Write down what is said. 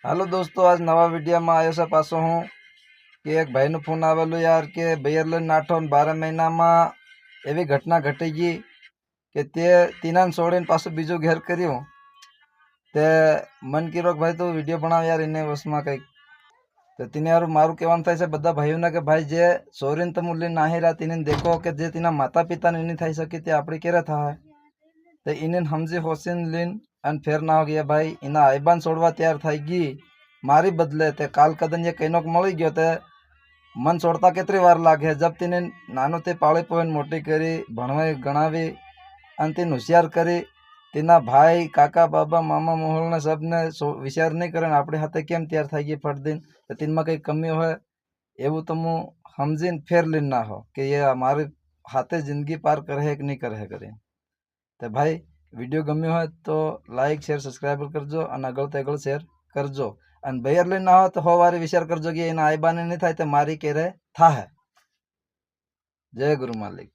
Hello दोस्तों, आज नवा वीडियो में आयो से पासो हूँ कि एक भाई फोन आवेलो यार के बेयरले नाठो 12 महीना में एवी घटना घटेगी कि ते तीना छोड़ीने पाछो बीजो घेर कर्यो ते मन कीरो भाई तो वीडियो बनाव यार इने वसमा कई तो तीने यार मारू कहेवानुं थाय छे बधा भाईओने के भाई जे छोरीने तमे लईने नाही रह्या तीने देखो कि जे तीना माता पिता ने नहीं थाई सकी ते आपणे केरे थाय ते इने समझी होशीने लईने अने फेर ना हो गया भाई इना आईबान छोड़वा तैयार थाई गई मारी बदले ते काल कदन ये कईनोक मळी गयो ते मन छोड़ता केतरी वार लागे जब तीने नानो ते पाळी पोईने मोटी करी भणवाई गणावी अने तीने होशियार करी तीना भाई काका बाबा मामा मोहल ने सबने विचार नहीं करे आपणे हाथे केम तैयार थाई गई फट दीन तो तीनमा कई कमी होय एवुं तमु समझीने फेर लीने ना हो कि ये हमारे हाथे जिंदगी पार करे कि नहीं करे करी तो भाई वीडियो गम्यो हो तो लाइक शेर सब्सक्राइब करजो अने अगळ ते अगळ शेर करजो अने बेयर लईने ना हो तो हो वारी विचार करजो कि एना आईबाने नहीं थाय तो मारी केरे थाहे। जय गुरु मालिक।